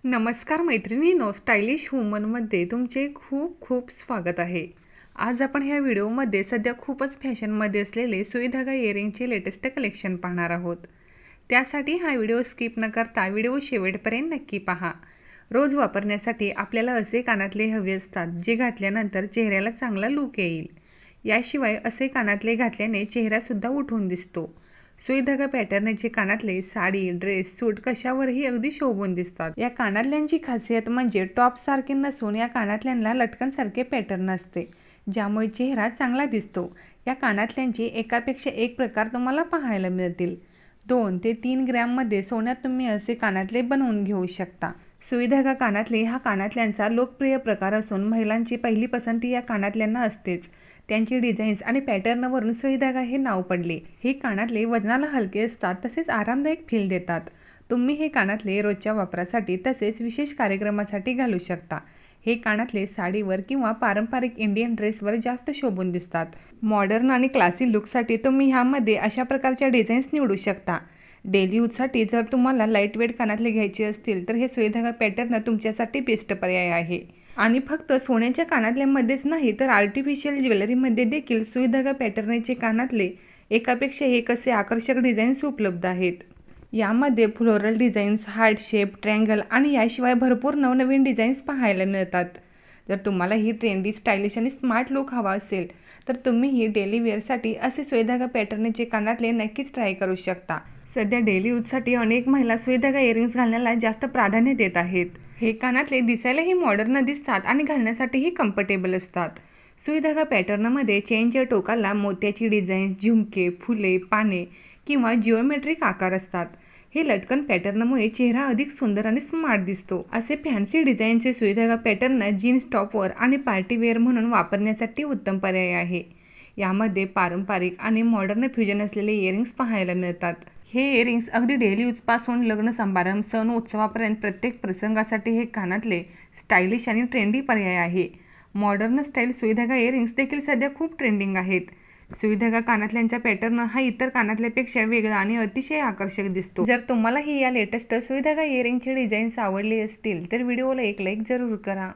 नमस्कार मैत्रिणींनो, स्टायलिश वुमनमध्ये तुमचे खूप खूप स्वागत आहे. आज आपण ह्या व्हिडिओमध्ये सध्या खूपच फॅशनमध्ये असलेले सुईधागा इयरिंगचे लेटेस्ट कलेक्शन पाहणार आहोत. त्यासाठी हा व्हिडिओ स्किप न करता व्हिडिओ शेवटपर्यंत नक्की पहा. रोज वापरण्यासाठी आपल्याला असे कानातले हवे असतात जे घातल्यानंतर चेहऱ्याला चांगला लूक येईल. याशिवाय असे कानातले घातल्याने चेहरासुद्धा उठून दिसतो. सुईधागा पॅटर्नचे कानातले साडी, ड्रेस, सूट कशावरही अगदी शोभून दिसतात. या कानातल्यांची खासियत म्हणजे टॉपसारखे नसून या कानातल्यांना लटकनसारखे पॅटर्न असते, ज्यामुळे चेहरा चांगला दिसतो. या कानातल्यांची एकापेक्षा एक प्रकार तुम्हाला पाहायला मिळतील. 2 ते 3 ग्रॅममध्ये सोन्यात तुम्ही असे कानातले बनवून घेऊ शकता. सुईधागा कानातले हा कानातल्यांचा लोकप्रिय प्रकार असून महिलांची पहिली पसंती या कानातल्यांना असतेच. त्यांची डिझाईन्स आणि पॅटर्नवरून सुईधागा हे नाव पडले. हे कानातले वजनाला हलके असतात, तसेच आरामदायक फील देतात. तुम्ही हे कानातले रोजच्या वापरासाठी तसेच विशेष कार्यक्रमासाठी घालू शकता. हे कानातले साडीवर किंवा पारंपरिक इंडियन ड्रेसवर जास्त शोभून दिसतात. मॉडर्न आणि क्लासी लुकसाठी तुम्ही ह्यामध्ये अशा प्रकारच्या डिझाईन्स निवडू शकता. डेली यूजसाठी जर तुम्हाला लाईटवेट कानातले घ्यायचे असतील तर हे सुईधागा पॅटर्न तुमच्यासाठी बेस्ट पर्याय आहे. आणि फक्त सोन्याच्या कानातल्यामध्येच नाही तर आर्टिफिशियल ज्वेलरीमध्ये देखील सुईधागा पॅटर्नचे कानातले एकापेक्षा एक असे आकर्षक डिझाईन्स उपलब्ध आहेत. यामध्ये floral designs, heart shape, triangle आणि याशिवाय भरपूर नवनवीन डिझाईन्स पाहायला मिळतात. जर तुम्हाला ही ट्रेंडी, स्टायलिश आणि स्मार्ट लुक हवा असेल तर तुम्ही ही डेली वेअरसाठी असे सुईधागा पॅटर्नचे कानातले नक्कीच ट्राय करू शकता. सध्या डेली यूजसाठी अनेक महिला सुईधागा इयरिंग्स घालण्याला जास्त प्राधान्य देत आहेत. हे कानातले दिसायलाही मॉडर्न दिसतात आणि घालण्यासाठीही कम्फर्टेबल असतात. सुईधागा पॅटर्नमध्ये चेनच्या टोकाला मोत्याची डिझाईन, झुमके, फुले, पाने किंवा जिओमेट्रिक आकार असतात. हे लटकन पॅटर्नमुळे चेहरा अधिक सुंदर आणि स्मार्ट दिसतो. असे फॅन्सी डिझाईनचे सुईधागा पॅटर्न जीन्स टॉपवर आणि पार्टीवेअर म्हणून वापरण्यासाठी उत्तम पर्याय आहे. यामध्ये पारंपरिक आणि मॉडर्न फ्युजन असलेले इयरिंग्स पाहायला मिळतात. हे इयरिंग्स अगदी डेली यूजपासून लग्न समारंभ, सण उत्सवापर्यंत प्रत्येक प्रसंगासाठी हे कानातले स्टायलिश आणि ट्रेंडी पर्याय आहे. मॉडर्न स्टाईल सुईधागा इयरिंग्स देखील सध्या खूप ट्रेंडिंग आहेत. सुईधागा कानातल्यांचा पॅटर्न हा इतर कानातल्यापेक्षा वेगळा आणि अतिशय आकर्षक दिसतो. जर तुम्हालाही या लेटेस्ट सुईधागा इयरिंगचे डिझाईन्स आवडले असतील तर व्हिडिओला एक लाईक जरूर करा.